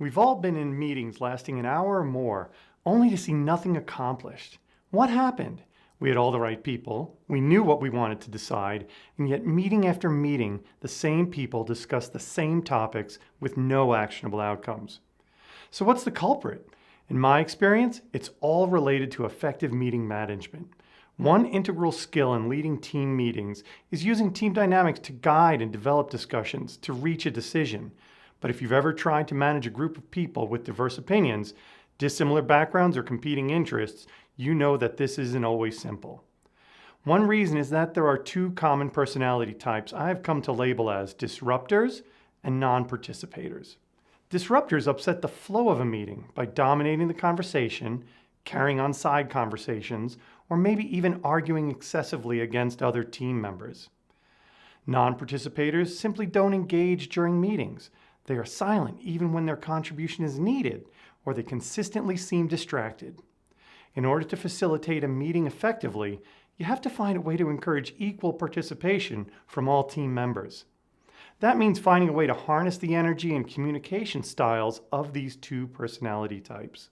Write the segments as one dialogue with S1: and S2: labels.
S1: We've all been in meetings lasting an hour or more, only to see nothing accomplished. What happened? We had all the right people, we knew what we wanted to decide, and yet meeting after meeting, the same people discussed the same topics with no actionable outcomes. So what's the culprit? In my experience, it's all related to effective meeting management. One integral skill in leading team meetings is using team dynamics to guide and develop discussions to reach a decision. But if you've ever tried to manage a group of people with diverse opinions, dissimilar backgrounds, or competing interests, you know that this isn't always simple. One reason is that there are two common personality types I have come to label as disruptors and non-participators. Disruptors upset the flow of a meeting by dominating the conversation, carrying on side conversations, or maybe even arguing excessively against other team members. Non-participators simply don't engage during meetings. They are silent even when their contribution is needed, or they consistently seem distracted. In order to facilitate a meeting effectively, you have to find a way to encourage equal participation from all team members. That means finding a way to harness the energy and communication styles of these two personality types.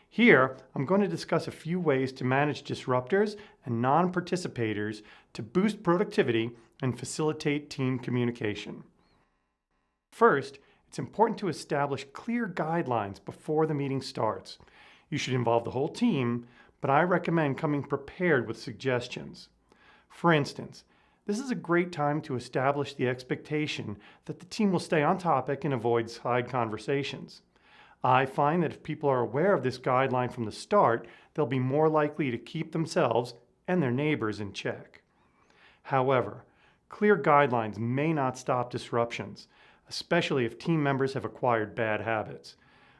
S1: Here, I'm going to discuss a few ways to manage disruptors and non-participators to boost productivity and facilitate team communication. First, it's important to establish clear guidelines before the meeting starts. You should involve the whole team, but I recommend coming prepared with suggestions. For instance, this is a great time to establish the expectation that the team will stay on topic and avoid side conversations. I find that if people are aware of this guideline from the start, they'll be more likely to keep themselves and their neighbors in check. However, clear guidelines may not stop disruptions, especially if team members have acquired bad habits.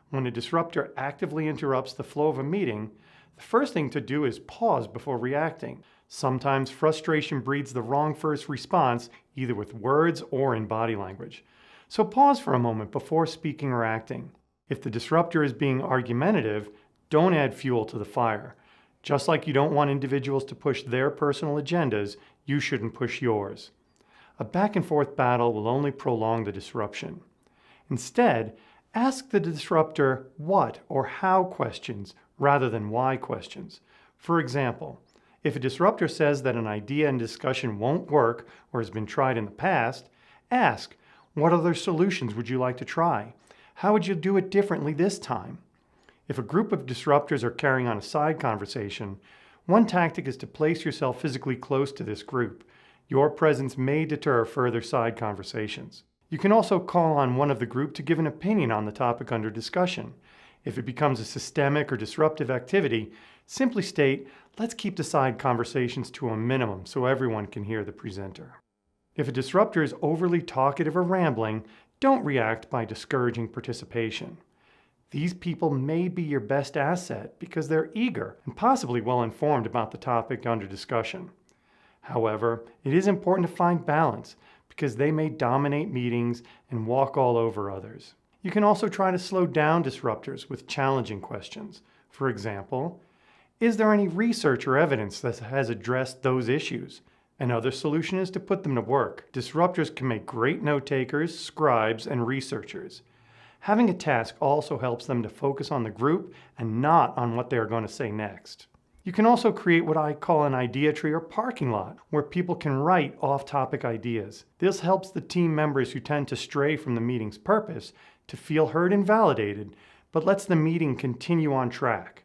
S1: When a disruptor actively interrupts the flow of a meeting, the first thing to do is pause before reacting. Sometimes frustration breeds the wrong first response, either with words or in body language. So pause for a moment before speaking or acting. If the disruptor is being argumentative, don't add fuel to the fire. Just like you don't want individuals to push their personal agendas, you shouldn't push yours. A back and forth battle will only prolong the disruption. Instead, ask the disruptor what or how questions rather than why questions. For example, if a disruptor says that an idea and discussion won't work or has been tried in the past, ask, what other solutions would you like to try? How would you do it differently this time? If a group of disruptors are carrying on a side conversation, one tactic is to place yourself physically close to this group. Your presence may deter further side conversations. You can also call on one of the group to give an opinion on the topic under discussion. If it becomes a systemic or disruptive activity, simply state, let's keep the side conversations to a minimum so everyone can hear the presenter. If a disruptor is overly talkative or rambling, don't react by discouraging participation. These people may be your best asset because they're eager and possibly well informed about the topic under discussion. However, it is important to find balance because they may dominate meetings and walk all over others. You can also try to slow down disruptors with challenging questions. For example, is there any research or evidence that has addressed those issues? Another solution is to put them to work. Disruptors can make great note-takers, scribes, and researchers. Having a task also helps them to focus on the group and not on what they are going to say next. You can also create what I call an idea tree or parking lot, where people can write off-topic ideas. This helps the team members who tend to stray from the meeting's purpose to feel heard and validated, but lets the meeting continue on track.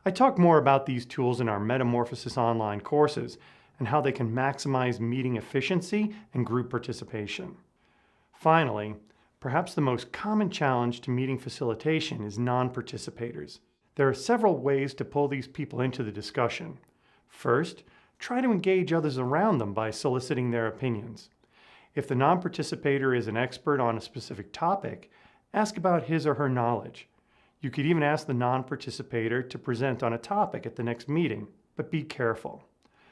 S1: I talk more about these tools in our Metamorphosis online courses and how they can maximize meeting efficiency and group participation. Finally, perhaps the most common challenge to meeting facilitation is non-participators. There are several ways to pull these people into the discussion. First, try to engage others around them by soliciting their opinions. If the non-participator is an expert on a specific topic, ask about his or her knowledge. You could even ask the non-participator to present on a topic at the next meeting, but be careful.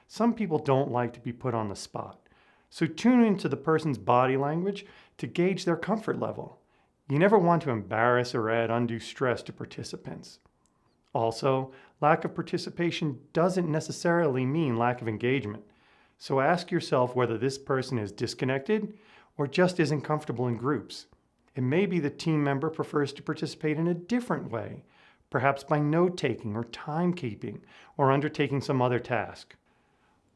S1: Some people don't like to be put on the spot, so tune into the person's body language to gauge their comfort level. You never want to embarrass or add undue stress to participants. Also, lack of participation doesn't necessarily mean lack of engagement, so ask yourself whether this person is disconnected or just isn't comfortable in groups. It may be the team member prefers to participate in a different way, perhaps by note-taking or timekeeping, or undertaking some other task.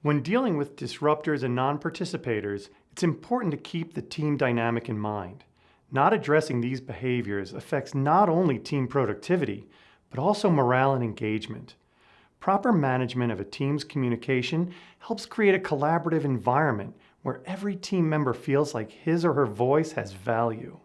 S1: When dealing with disruptors and non-participators, it's important to keep the team dynamic in mind. Not addressing these behaviors affects not only team productivity, but also morale and engagement. Proper management of a team's communication helps create a collaborative environment where every team member feels like his or her voice has value.